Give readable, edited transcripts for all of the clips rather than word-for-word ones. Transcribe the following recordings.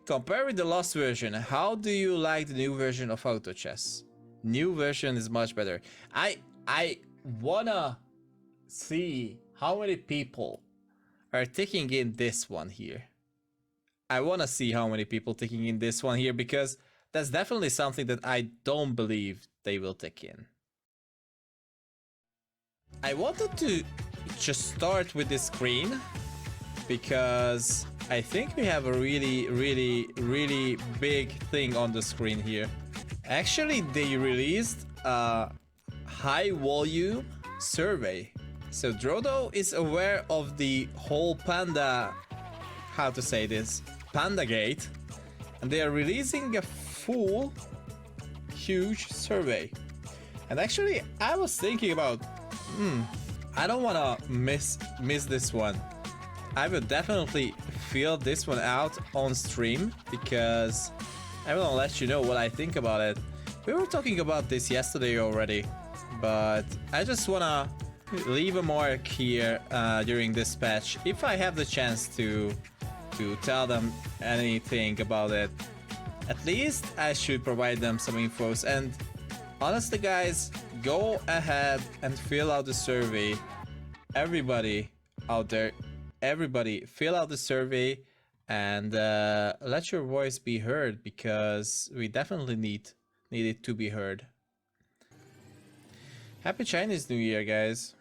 Compare with the last version. How do you like the new version of Auto Chess? New version is much better. I wanna see how many people are taking in this one here. I wanna see how many people taking in this one here, because that's definitely something that I don't believe they will take in. I wanted to just start with this screen because I think we have a really big thing on the screen here. Actually, they released a high volume survey. So Drodo is aware of the whole Panda, how to say this, Panda Gate, and they are releasing a full huge survey. And actually, I was thinking about, I don't wanna miss this one. I will definitely feel this one out on stream, because I will let you know what I think about it. We were talking about this yesterday already, but I just wanna leave a mark here during this patch. If I have the chance to tell them anything about it, at least I should provide them some infos. And honestly guys, go ahead and fill out the survey. Everybody out there, everybody fill out the survey and let your voice be heard, because we definitely need it to be heard. Happy Chinese New Year, guys.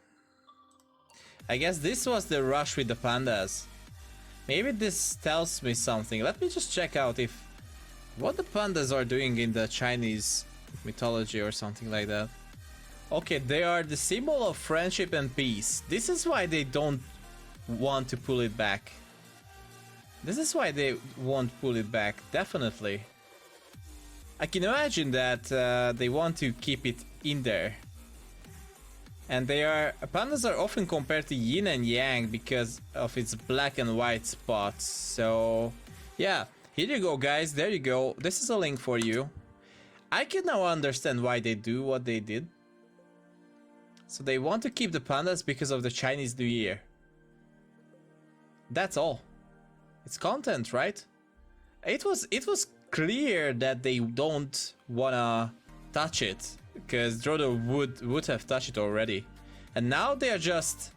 I guess this was the rush with the pandas. Maybe this tells me something. Let me just check out what the pandas are doing in the Chinese mythology or something like that. Okay, they are the symbol of friendship and peace. This is why they don't want to pull it back. This is why they won't pull it back, definitely. I can imagine that they want to keep it in there. And pandas are often compared to yin and yang because of its black and white spots. So yeah, here you go guys, there you go. This is a link for you. I can now understand why they do what they did. So they want to keep the pandas because of the Chinese New Year. That's all. It's content, right? It was clear that they don't wanna touch it, because Drodo would have touched it already. And now they are just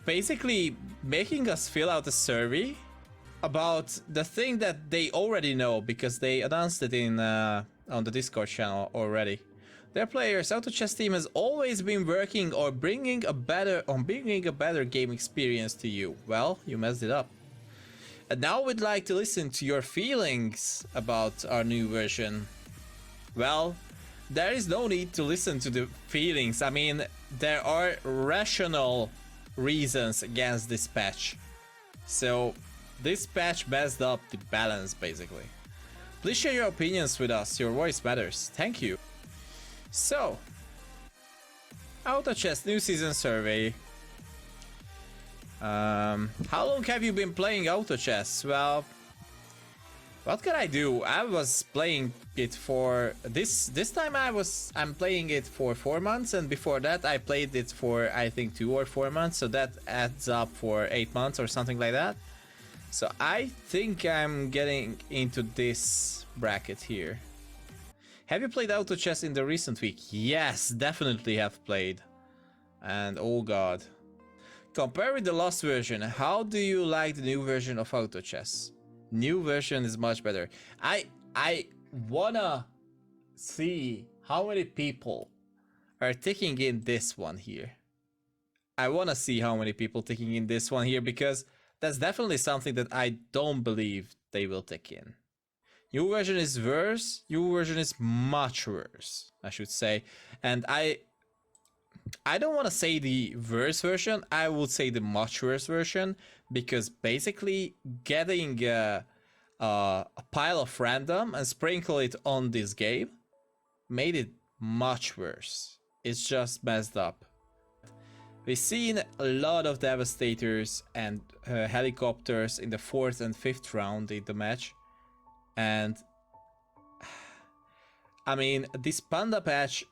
basically making us fill out a survey about the thing that they already know, because they announced it in on the Discord channel already. Their players' Auto Chess team has always been working on bringing a better game experience to you. Well, you messed it up. And now we'd like to listen to your feelings about our new version. Well, there is no need to listen to the feelings. I mean, there are rational reasons against this patch. So this patch messed up the balance, basically. Please share your opinions with us. Your voice matters. Thank you. So, Auto Chess new season survey. How long have you been playing Auto Chess? Well, what can I do? I was playing it for this time. I'm playing it for 4 months, and before that I played it for I think 2 or 4 months. So that adds up for 8 months or something like that. So I think I'm getting into this bracket here. Have you played Auto Chess in the recent week? Yes, definitely have played. And oh god. Compare with the last version. How do you like the new version of Auto Chess? New version is much better. I wanna see how many people are taking in this one here. I wanna see how many people taking in this one here, because that's definitely something that I don't believe they will take in. New version is worse. New version is much worse, I should say. And I don't want to say the worse version. I would say the much worse version, because basically getting a pile of random and sprinkle it on this game made it much worse. It's just messed up. We've seen a lot of devastators and helicopters in the 4th and 5th round in the match. And I mean, this Panda Patch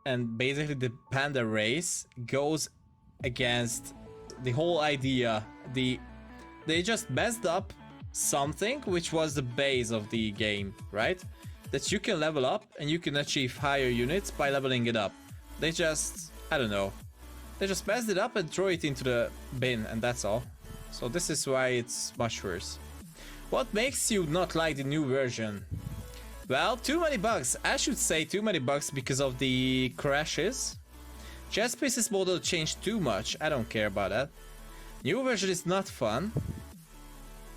and basically the Panda race goes against the whole idea. They just messed up something which was the base of the game, right? That you can level up and you can achieve higher units by leveling it up. They just, I don't know. They just passed it up and throw it into the bin, and that's all. So this is why it's much worse. What makes you not like the new version? Well, too many bugs. I should say too many bugs because of the crashes. Chess pieces model changed too much. I don't care about that. New version is not fun.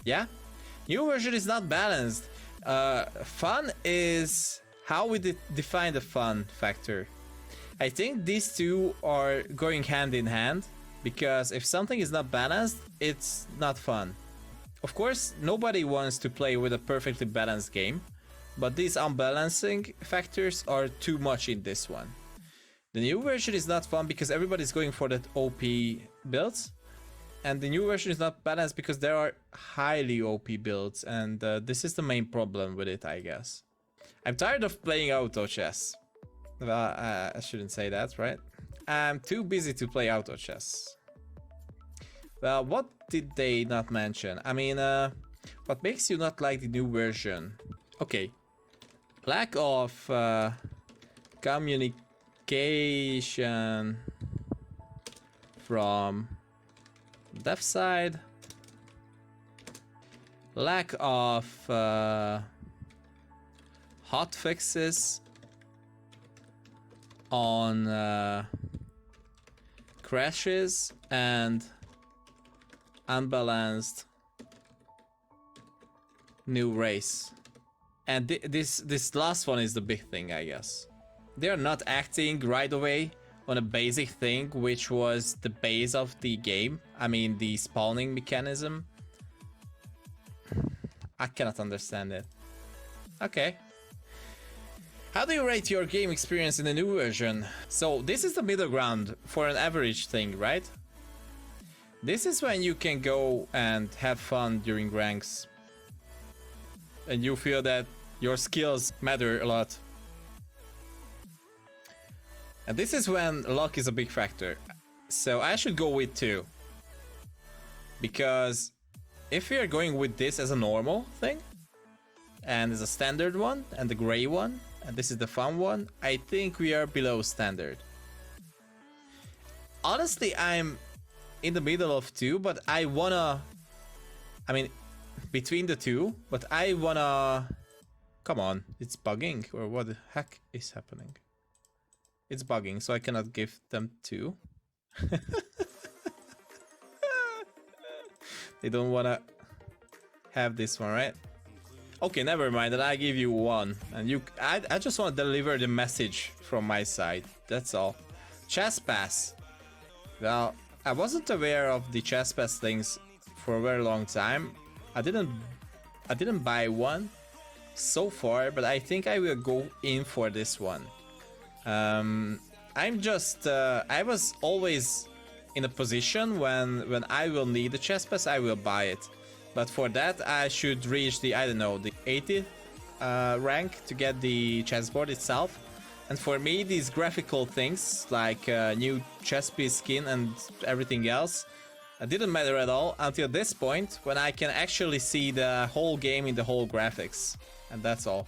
Yeah? New version is not balanced. Fun is how we define the fun factor. I think these two are going hand in hand, because if something is not balanced, it's not fun. Of course, nobody wants to play with a perfectly balanced game, but these unbalancing factors are too much in this one. The new version is not fun because everybody's going for that OP builds, and the new version is not balanced because there are highly OP builds, and this is the main problem with it, I guess. I'm tired of playing auto chess. Well, I shouldn't say that, right? I'm too busy to play auto chess. Well, what did they not mention? I mean, what makes you not like the new version? Okay. Lack of communication from dev side. Lack of hot fixes on crashes and unbalanced new race. And this last one is the big thing, I guess. They're not acting right away on a basic thing, which was the base of the game. I mean, the spawning mechanism. I cannot understand it. Okay. How do you rate your game experience in the new version? So this is the middle ground for an average thing, right? This is when you can go and have fun during ranks. And you feel that your skills matter a lot. And this is when luck is a big factor. So I should go with 2. Because if we are going with this as a normal thing, and as a standard one, and the gray one, and this is the fun one, I think we are below standard. Honestly, I'm in the middle of 2, but I wanna... I mean, between the 2, but I wanna... Come on, it's bugging, or what the heck is happening? It's bugging, so I cannot give them 2. They don't wanna have this one, right? Okay, never mind, then I give you 1. And I just want to deliver the message from my side, that's all. Chess pass. Well, I wasn't aware of the chess pass things for a very long time. I didn't buy one so far, but I think I will go in for this one. I'm just I was always in a position when I will need a chess pass, I will buy it. But for that I should reach the, I don't know, the 80th rank to get the chessboard itself. And for me, these graphical things like new chess piece skin and everything else didn't matter at all until this point, when I can actually see the whole game in the whole graphics. And that's all.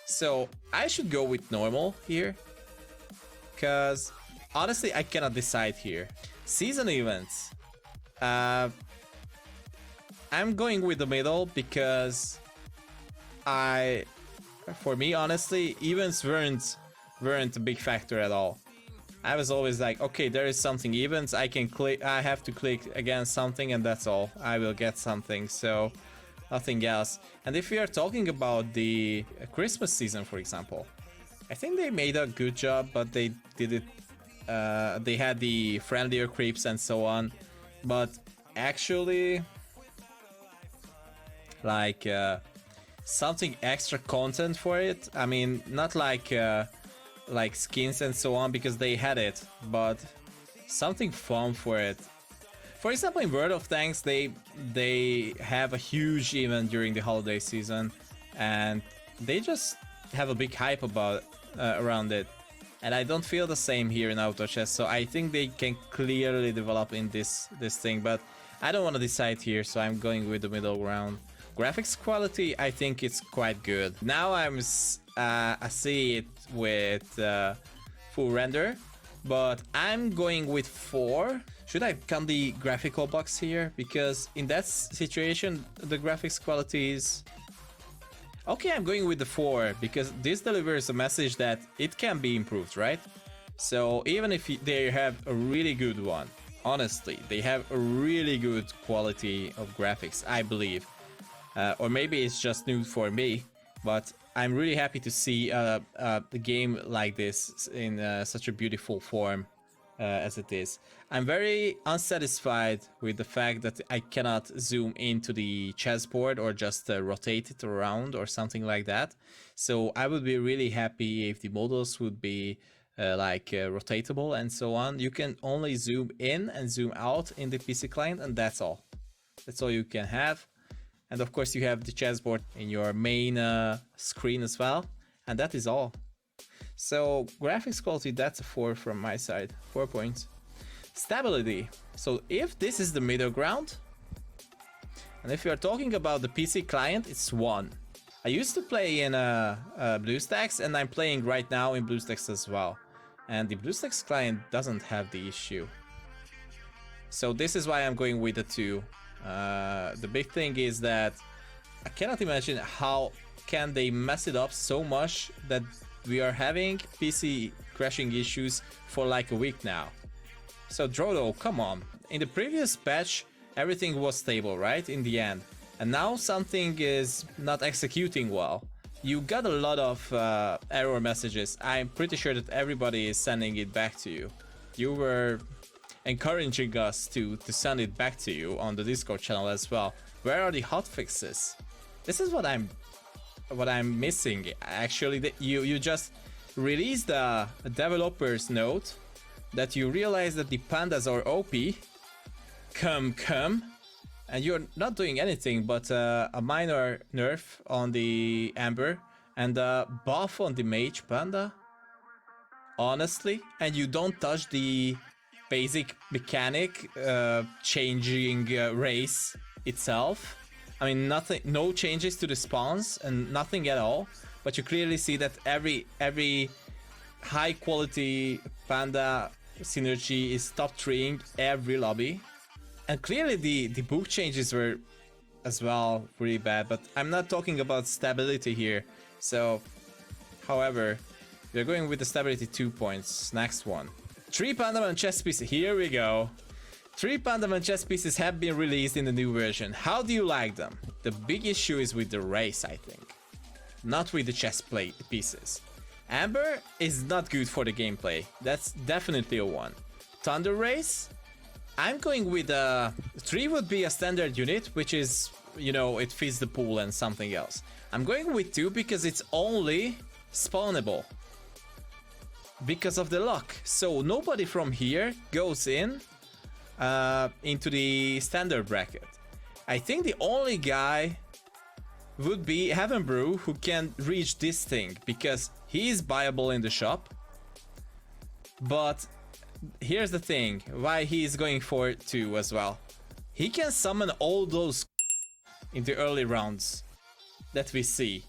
So I should go with normal here, because honestly I cannot decide here. Season events. I'm going with the middle because for me honestly, events weren't a big factor at all. I was always like, okay, there is something events, I can click, I have to click against something and that's all. I will get something, so nothing else. And if we are talking about the Christmas season, for example, I think they made a good job, but they did it, they had the friendlier creeps and so on, but actually like something extra content for it. I mean, not like skins and so on, because they had it, but something fun for it. For example, in World of Tanks, they have a huge event during the holiday season, and they just have a big hype about around it. And I don't feel the same here in Auto Chess, so I think they can clearly develop in this thing, but I don't want to decide here, so I'm going with the middle ground. Graphics quality, I think it's quite good. Now I see it with full render, but I'm going with 4. Should I count the graphical box here? Because in that situation, the graphics quality is... Okay, I'm going with the 4, because this delivers a message that it can be improved, right? So even if they have a really good one, honestly, they have a really good quality of graphics, I believe. Or maybe it's just new for me, but I'm really happy to see a game like this in such a beautiful form as it is. I'm very unsatisfied with the fact that I cannot zoom into the chessboard or just rotate it around or something like that. So I would be really happy if the models would be rotatable and so on. You can only zoom in and zoom out in the PC client, and that's all. That's all you can have. And of course you have the chessboard in your main screen as well, and that is all. So graphics quality, that's a 4 from my side, 4 points. Stability, so if this is the middle ground, and if you're talking about the PC client, it's 1. I used to play in BlueStacks, and I'm playing right now in BlueStacks as well. And the BlueStacks client doesn't have the issue. So this is why I'm going with the 2. The big thing is that I cannot imagine how can they mess it up so much that we are having PC crashing issues for like a week now. So Drodo, come on. In the previous patch, everything was stable, right? In the end. And now something is not executing well. You got a lot of error messages. I'm pretty sure that everybody is sending it back to you. You were encouraging us to send it back to you on the Discord channel as well. Where are the hotfixes? This is what I'm missing. Actually, you just released a developer's note that you realize that the pandas are OP. Come. And you're not doing anything but a minor nerf on the Amber and a buff on the Mage Panda. Honestly, and you don't touch the basic mechanic changing race itself. I mean, nothing, no changes to the spawns and nothing at all. But you clearly see that every high quality Panda synergy is top treeing every lobby. And clearly the book changes were as well really bad, but I'm not talking about stability here. So, however, we're going with the stability 2 points. Next one. 3 Pandaman chess pieces. Here we go. 3 Pandaman chess pieces have been released in the new version. How do you like them? The big issue is with the race, I think. Not with the chess play pieces. Amber is not good for the gameplay. That's definitely a 1. Thunder Race? I'm going with 3 would be a standard unit, which is, you know, it fits the pool and something else. I'm going with 2 because it's only spawnable. Because of the luck. So nobody from here goes in into the standard bracket. I think the only guy would be Heaven Brew who can reach this thing because he is buyable in the shop. But here's the thing, why he is going for 2 as well. He can summon all those in the early rounds that we see.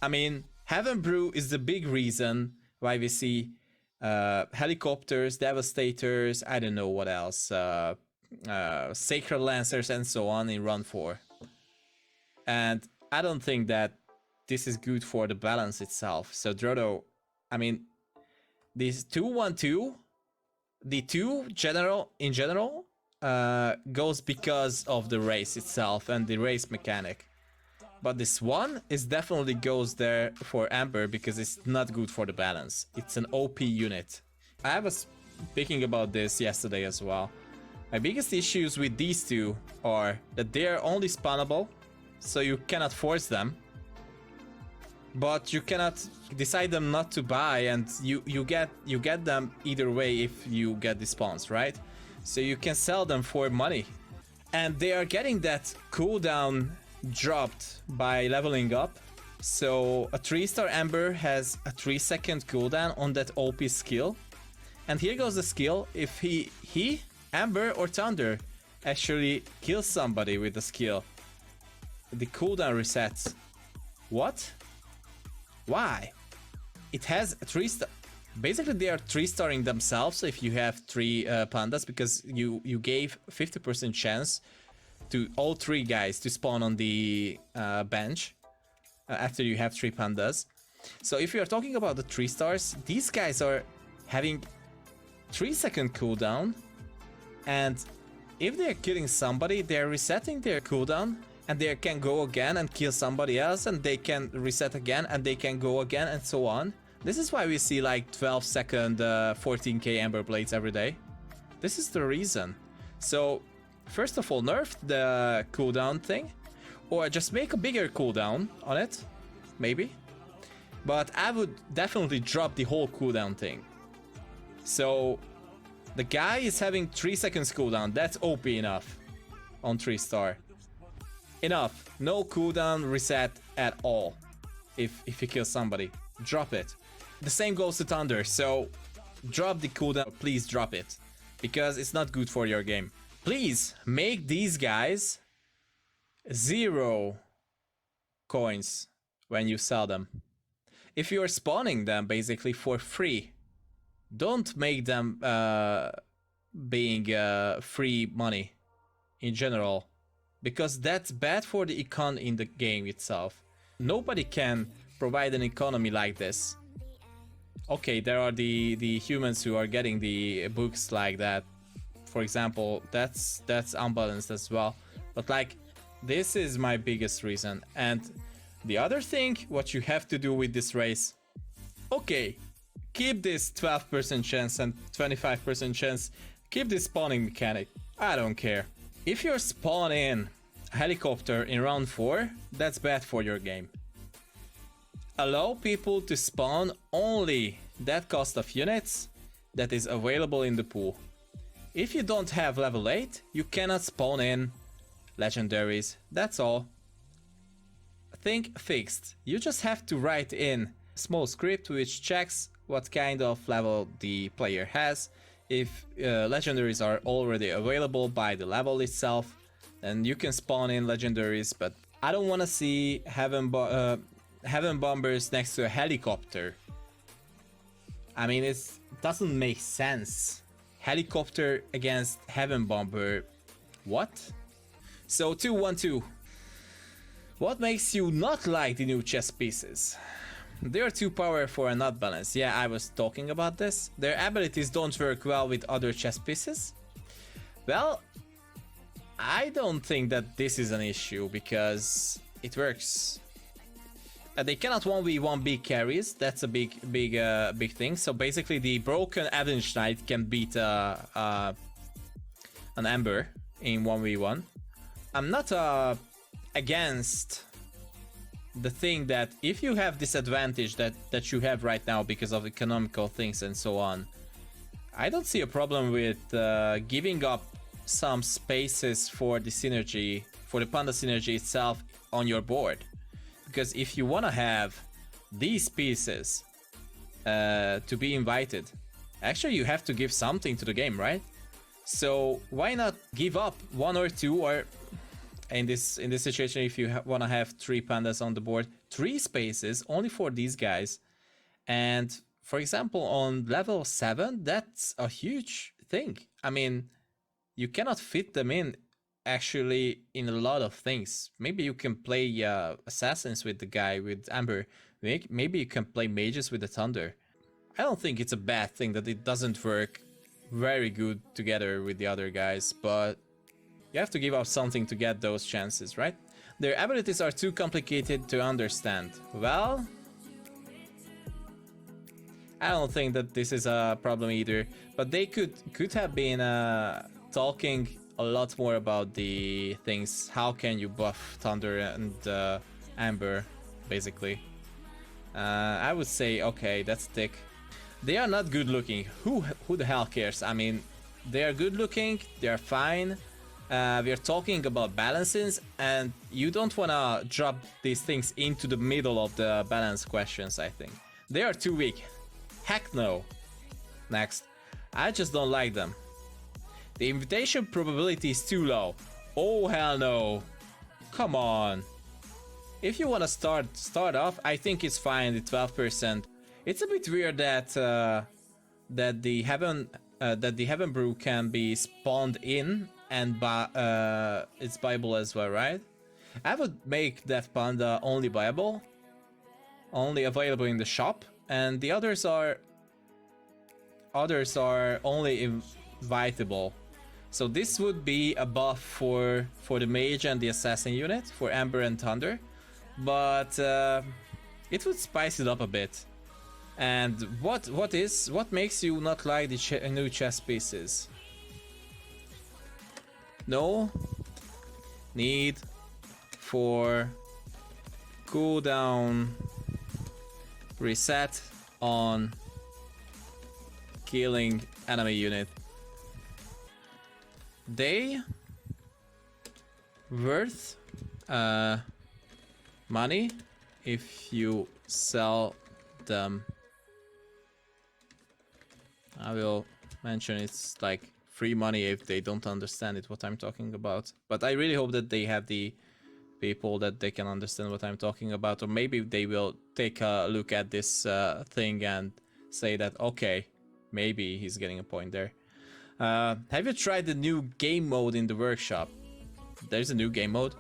I mean, Heaven Brew is the big reason why we see helicopters, devastators, I don't know what else, sacred lancers and so on in run 4. And I don't think that this is good for the balance itself. So Drodo, I mean, these 2-1-2, the 2 in general goes because of the race itself and the race mechanic. But this 1 is definitely goes there for Amber because it's not good for the balance. It's an OP unit. I was speaking about this yesterday as well. My biggest issues with these 2 are that they are only spawnable, so you cannot force them. But you cannot decide them not to buy, and you get them either way if you get the spawns, right? So you can sell them for money. And they are getting that cooldown dropped by leveling up. So a 3-star Amber has a 3-second cooldown on that OP skill. And here goes the skill. If he Amber or Thunder actually kills somebody with the skill, the cooldown resets. What? Why? It has 3-star. Basically, they are 3-starring themselves if you have 3 pandas, because you gave 50% chance to all 3 guys to spawn on the bench after you have 3 pandas. So if you are talking about the 3 stars, these guys are having 3-second cooldown, and if they're killing somebody, they're resetting their cooldown, and they can go again and kill somebody else, and they can reset again, and they can go again, and so on. This is why we see like 12-second 14k Ember Blades every day. This is the reason. So, first of all, nerf the cooldown thing, or just make a bigger cooldown on it, maybe. But I would definitely drop the whole cooldown thing. So, the guy is having 3 seconds cooldown. That's OP enough on 3-star. Enough. No cooldown reset at all. If you kill somebody, drop it. The same goes to Thunder. So drop the cooldown. Please drop it, because it's not good for your game. Please make these guys 0 coins when you sell them. If you're spawning them basically for free, don't make them being free money in general, because that's bad for the econ in the game itself. Nobody can provide an economy like this. Okay, there are the humans who are getting the books like that. For example, that's unbalanced as well. But like, this is my biggest reason. And the other thing, what you have to do with this race, okay, keep this 12% chance and 25% chance. Keep this spawning mechanic. I don't care. If you're spawning helicopter in round 4, that's bad for your game. Allow people to spawn only that cost of units that is available in the pool. If you don't have level 8, you cannot spawn in legendaries. That's all. Thing fixed. You just have to write in a small script which checks what kind of level the player has. If legendaries are already available by the level itself, then you can spawn in legendaries, but I don't want to see Heaven Bombers next to a helicopter. I mean, it doesn't make sense. Helicopter against Heaven Bomber. What? So 2-1-2. What makes you not like the new chess pieces? They are too powerful and not balanced. Yeah, I was talking about this. Their abilities don't work well with other chess pieces. Well, I don't think that this is an issue, because it works. They cannot 1v1 big carries. That's a big thing. So basically, the broken Avenged Knight can beat an Ember in 1v1. I'm not against the thing that if you have this advantage that you have right now because of economical things and so on, I don't see a problem with giving up some spaces for the synergy, for the Panda synergy itself on your board. Because if you want to have these pieces to be invited, actually you have to give something to the game, right? So why not give up 1 or 2, or in this situation, if you want to have 3 pandas on the board, 3 spaces only for these guys. And for example, on level 7, that's a huge thing. I mean, you cannot fit them in actually in a lot of things. Maybe you can play assassins with the guy with Amber. Maybe you can play mages with the Thunder. I don't think it's a bad thing that it doesn't work very good together with the other guys, but you have to give up something to get those chances, right? Their abilities are too complicated to understand. Well, I don't think that this is a problem either, but they could have been talking a lot more about the things. How can you buff Thunder and Amber, basically? I would say, okay, that's thick. They are not good looking. Who the hell cares? I mean, they are good looking, they are fine. We are talking about balances, and you don't wanna drop these things into the middle of the balance questions, I think. They are too weak. Heck no. Next. I just don't like them. The invitation probability is too low. Oh hell no. Come on. if you want to start off, I think it's fine. The 12%. It's a bit weird that that the heaven brew can be spawned in and it's buyable as well, right? I would make that panda only buyable, only available in the shop, and the others are only invitable. So this would be a buff for the mage and the assassin unit, for Ember and Thunder, but it would spice it up a bit. And what makes you not like the new chess pieces? No need for cooldown reset on killing enemy unit. They worth money if you sell them. I will mention it's like free money if they don't understand it, what I'm talking about. But I really hope that they have the people that they can understand what I'm talking about, or maybe they will take a look at this thing and say that, okay, maybe he's getting a point there. Have you tried the new game mode in the workshop? There's a new game mode?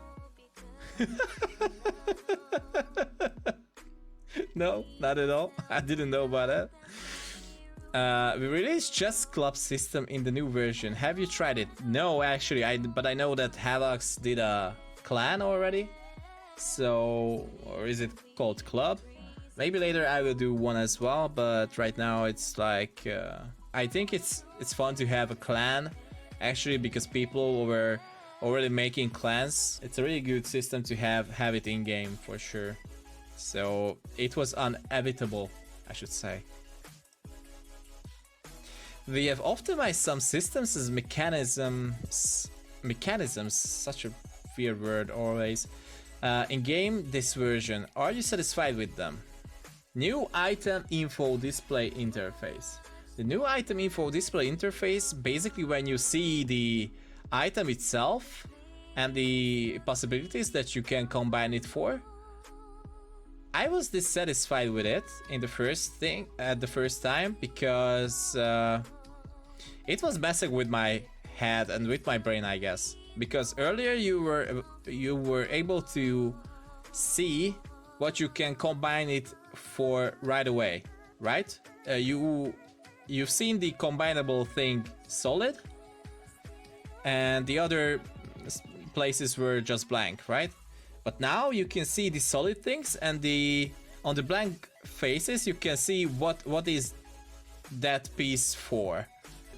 No, not at all. I didn't know about that. We released chess club system in the new version. Have you tried it? No, actually, but I know that Havox did a clan already. So, or is it called club? Maybe later I will do one as well, but right now it's like I think it's fun to have a clan, actually, because people were already making clans. It's a really good system to have it in game for sure. So it was inevitable, I should say. We have optimized some systems as mechanisms, such a weird word always. In game this version, are you satisfied with them? New item info display interface. The new item info display interface, basically when you see the item itself and the possibilities that you can combine it for. I was dissatisfied with it in the first time because it was messing with my head and with my brain, I guess. Because earlier you were able to see what you can combine it for right away, right? You've seen the combinable thing solid, and the other places were just blank, right? But now you can see the solid things, and on the blank faces you can see what is that piece for.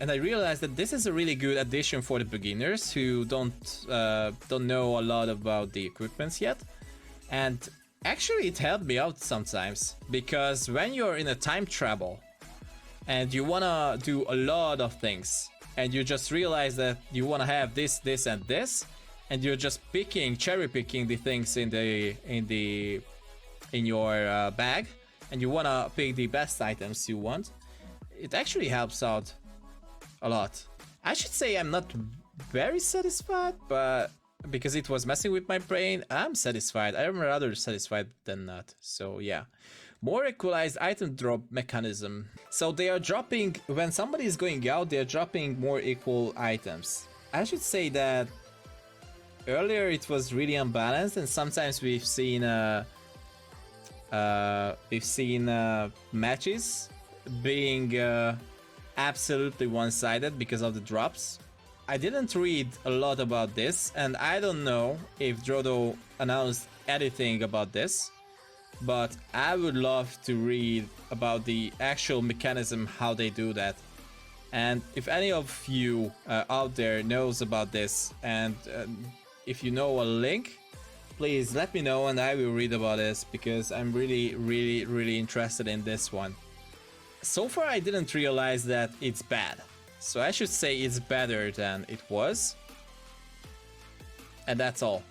And I realized that this is a really good addition for the beginners who don't know a lot about the equipments yet. And actually it helped me out sometimes, because when you're in a time travel and you wanna do a lot of things, and you just realize that you wanna have this, this, and this, and you're just cherry picking the things in your bag, and you wanna pick the best items you want, it actually helps out a lot. I should say I'm not very satisfied, but because it was messing with my brain, I'm satisfied. I'm rather satisfied than not. So yeah. More equalized item drop mechanism. So they are dropping, when somebody is going out, they are dropping more equal items. I should say that earlier it was really unbalanced, and sometimes we've seen matches being absolutely one-sided because of the drops. I didn't read a lot about this, and I don't know if Drodo announced anything about this, but I would love to read about the actual mechanism, how they do that. And if any of you out there knows about this, and if you know a link, please let me know and I will read about this, because I'm really interested in this one. So far I didn't realize that it's bad, so I should say it's better than it was, and that's all.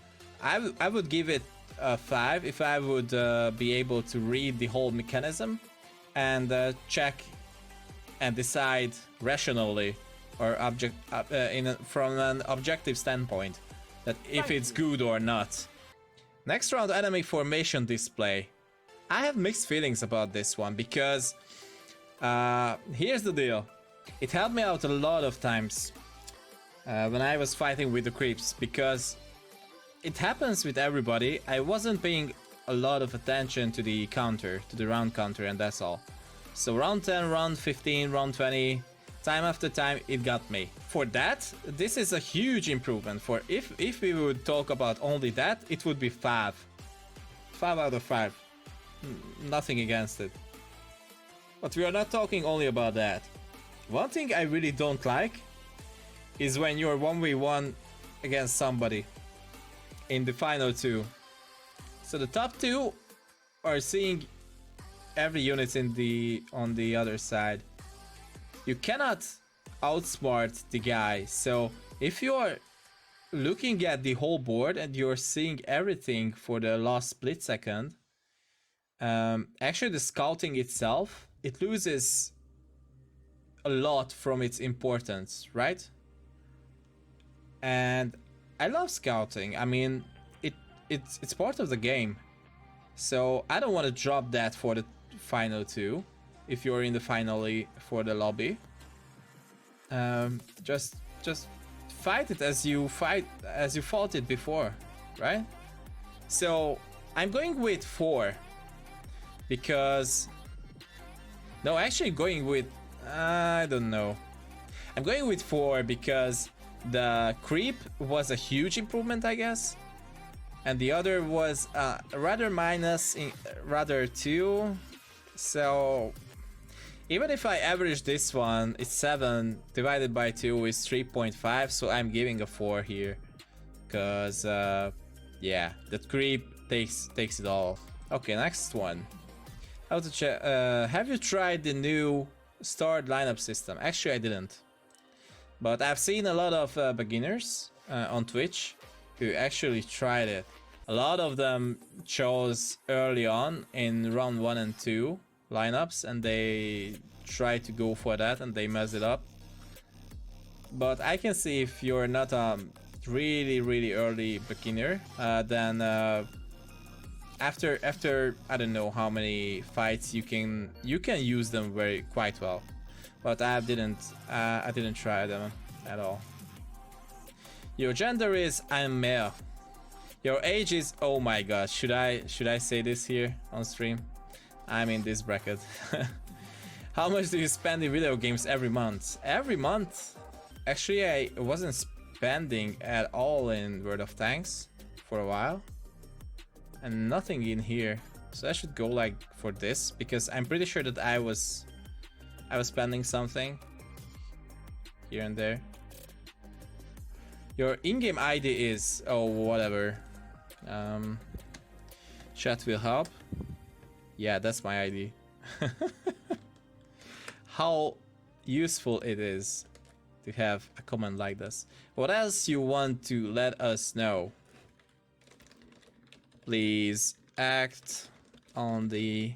I would give it a 5 if I would be able to read the whole mechanism and check and decide rationally, or from an objective standpoint, that if it's good or not. Next round, enemy formation display. I have mixed feelings about this one because here's the deal. It helped me out a lot of times when I was fighting with the creeps, because it happens with everybody. I wasn't paying a lot of attention to the counter, to the round counter, and that's all. So round 10, round 15, round 20, time after time, it got me. For that, this is a huge improvement. For if we would talk about only that, it would be 5. 5 out of 5. Nothing against it. But we are not talking only about that. One thing I really don't like is when you're 1v1 against somebody in the final 2. So the top 2 are seeing every unit on the other side. You cannot outsmart the guy. So if you're looking at the whole board and you're seeing everything for the last split second, actually the scouting itself, it loses a lot from its importance, right? And I love scouting. I mean, it's part of the game. So I don't want to drop that for the final 2. If you're in the finale for the lobby, just fight it as you fought it before, right? So I'm going with 4 because no, actually going with I don't know. I'm going with 4 because the creep was a huge improvement, I guess, and the other was rather minus in rather 2. So even if I average this one, it's 7 divided by 2 is 3.5, so I'm giving a 4 here. Cause yeah, that creep takes it all. Okay, next one. How to check? Have you tried the new starred lineup system? Actually, I didn't. But I've seen a lot of beginners on Twitch who actually tried it. A lot of them chose early on in round 1 and 2 lineups, and they try to go for that and they mess it up. But I can see if you're not a really early beginner, then after I don't know how many fights you can use them quite well. But I didn't try them at all. Your gender is I'm male. Your age is, oh my god, should I say this here on stream? I'm in this bracket. How much do you spend in video games every month? Every month? Actually, I wasn't spending at all in World of Tanks for a while. And nothing in here. So I should go like for this, because I'm pretty sure that I was spending something here and there. Your in-game ID is, oh whatever. Chat will help. Yeah, that's my ID. How useful it is to have a comment like this. What else you want to let us know? Please act on the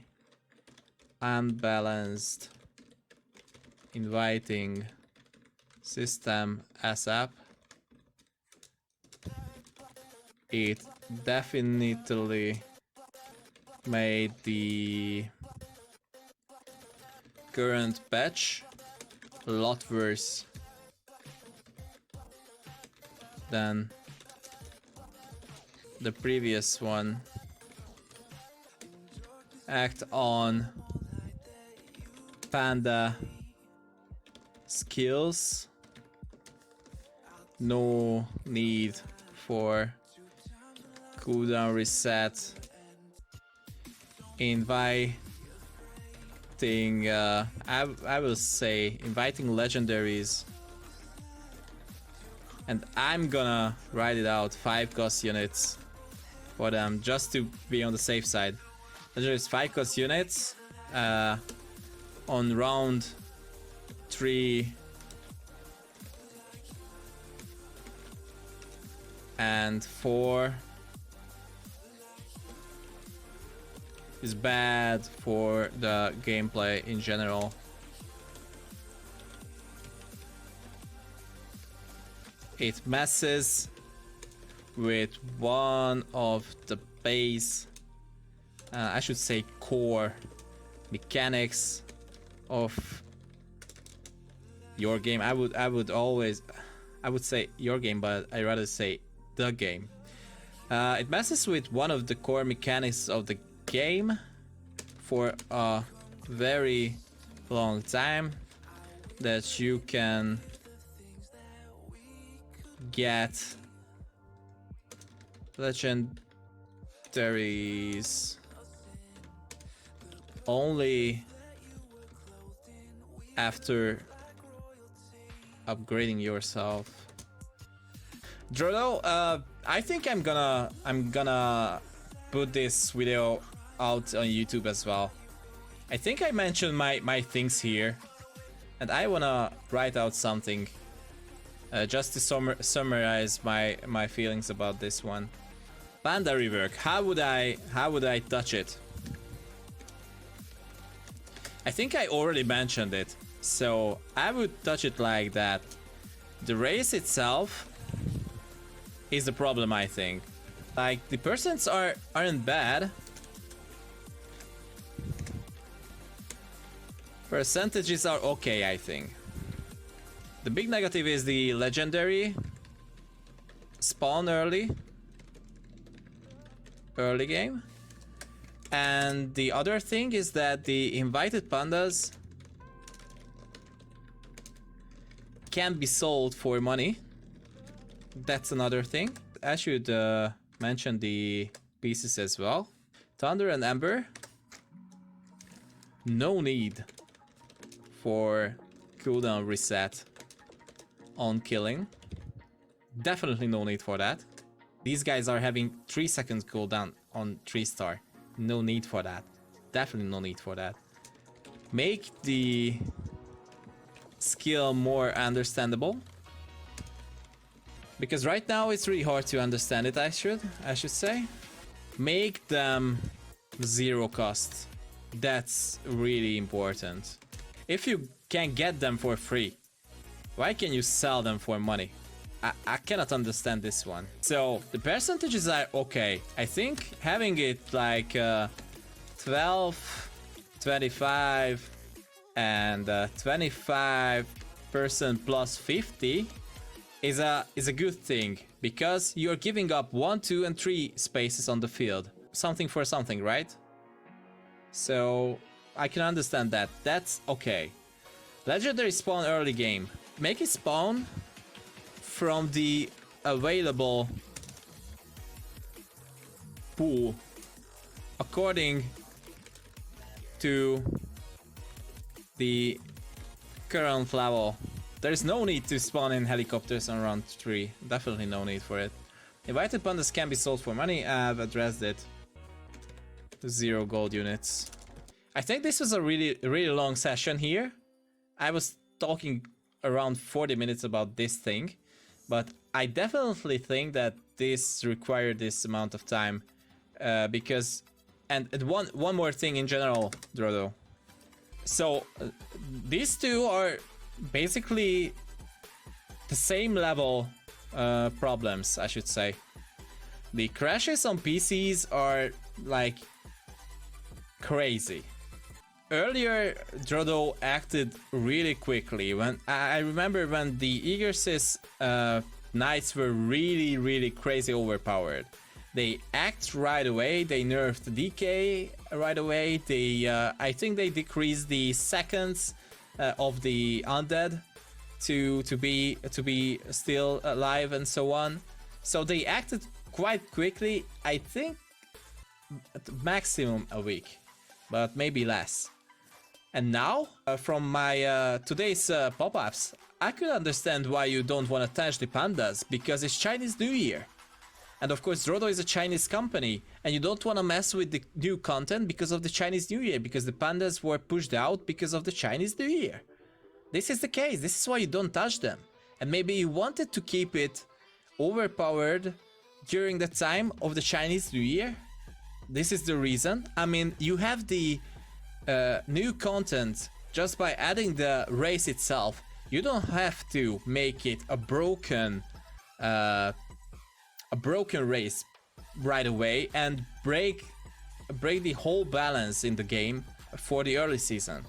unbalanced inviting system ASAP. It definitely made the current patch a lot worse than the previous one. Act on Panda skills. No need for cooldown reset. Inviting, I will say inviting legendaries, and I'm gonna write it out 5 cost units for them just to be on the safe side. Legendaries 5 cost units on round 3 and 4 is bad for the gameplay in general. It messes with one of the base, I should say core mechanics of your game. I would say your game, but I rather say the game. It messes with one of the core mechanics of the game for a very long time, that you can get legendaries only after upgrading yourself. Drodo, I think I'm gonna put this video out on YouTube as well. I think I mentioned my things here, and I wanna write out something just to summarize my feelings about this one. Panda rework. How would I touch it? I think I already mentioned it, so I would touch it like that. The race itself is the problem, I think. Like, the percents aren't bad. Percentages are okay, I think. The big negative is the legendary spawn early game. And the other thing is that the invited pandas can be sold for money. That's another thing. I should mention the pieces as well. Thunder and Ember. No need for cooldown reset on killing. Definitely no need for that. These guys are having 3 seconds cooldown on 3-star. No need for that. Definitely no need for that. Make the skill more understandable, because right now it's really hard to understand it. I should say. Make them 0 cost. That's really important. If you can get them for free, why can you sell them for money? I cannot understand this one. So the percentages are okay. I think having it like 12, 25 and 25% plus 50 is a good thing, because you're giving up 1, 2 and 3 spaces on the field. Something for something, right? So I can understand that. That's okay. Legendary spawn early game. Make it spawn from the available pool according to the current level. There is no need to spawn in helicopters on round 3. Definitely no need for it. Invited pandas can be sold for money. I've addressed it. 0 gold units. I think this was a really long session here. I was talking around 40 minutes about this thing, but I definitely think that this required this amount of time, because and one more thing in general, Drodo. So these two are basically the same level problems, I should say. The crashes on PCs are like crazy. Earlier, Drodo acted really quickly. When I remember when the Eagersys knights were really crazy overpowered. They act right away. They nerfed DK right away. They I think they decreased the seconds of the undead to be still alive and so on. So they acted quite quickly. I think at maximum a week, but maybe less. And now, from my today's pop-ups, I could understand why you don't want to touch the pandas, because it's Chinese New Year. And of course, Drodo is a Chinese company, and you don't want to mess with the new content because of the Chinese New Year, because the pandas were pushed out because of the Chinese New Year. This is the case. This is why you don't touch them. And maybe you wanted to keep it overpowered during the time of the Chinese New Year. This is the reason. I mean, you have the new content just by adding the race itself. You don't have to make it a broken race right away and break the whole balance in the game for the early season.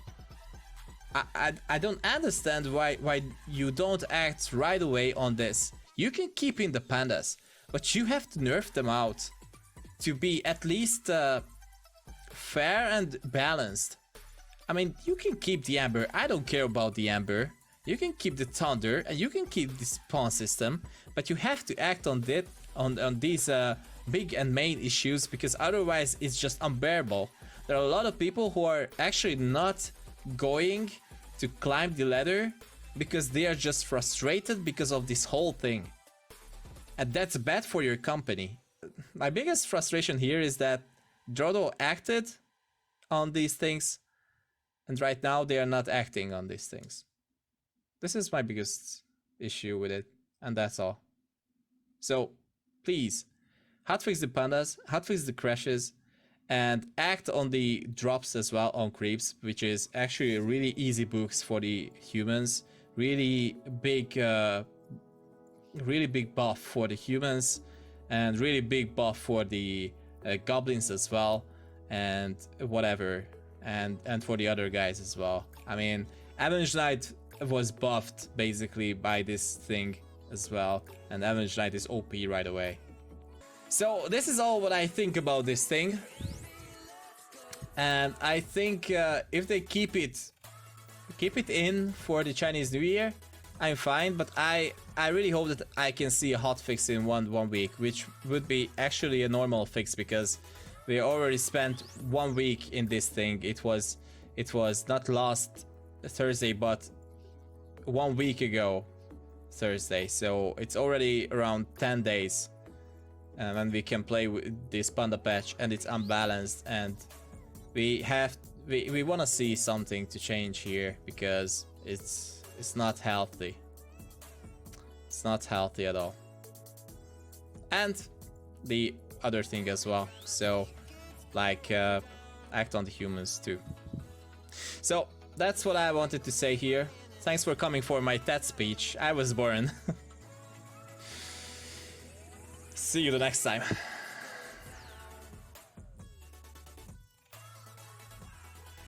I don't understand why you don't act right away on this. You can keep in the pandas, but you have to nerf them out to be at least fair and balanced. I mean, you can keep the Amber. I don't care about the Amber. You can keep the Thunder and you can keep the spawn system, but you have to act on these big and main issues, because otherwise it's just unbearable. There are a lot of people who are actually not going to climb the ladder because they are just frustrated because of this whole thing. And that's bad for your company. My biggest frustration here is that Drodo acted on these things, and right now they are not acting on these things. This is my biggest issue with it, and that's all. So please, hotfix the pandas, hotfix the crashes, and act on the drops as well on creeps, which is actually a really easy boost for the humans. Really big buff for the humans, and really big buff for the goblins as well, and whatever, and for the other guys as well. I mean, Avenge Knight was buffed basically by this thing as well, and Avenge Knight is OP right away. So this is all what I think about this thing, and I think if they keep it in for the Chinese New Year, I'm fine. But I really hope that I can see a hotfix in one week, which would be actually a normal fix, because we already spent 1 week in this thing. It was not last Thursday, but 1 week ago Thursday, so it's already around 10 days when we can play with this Panda Patch, and it's unbalanced, and we want to see something to change here, because it's not healthy. It's not healthy at all. And the other thing as well, so like act on the humans too. So that's what I wanted to say here. Thanks for coming for my TED speech. I was born. See you the next time.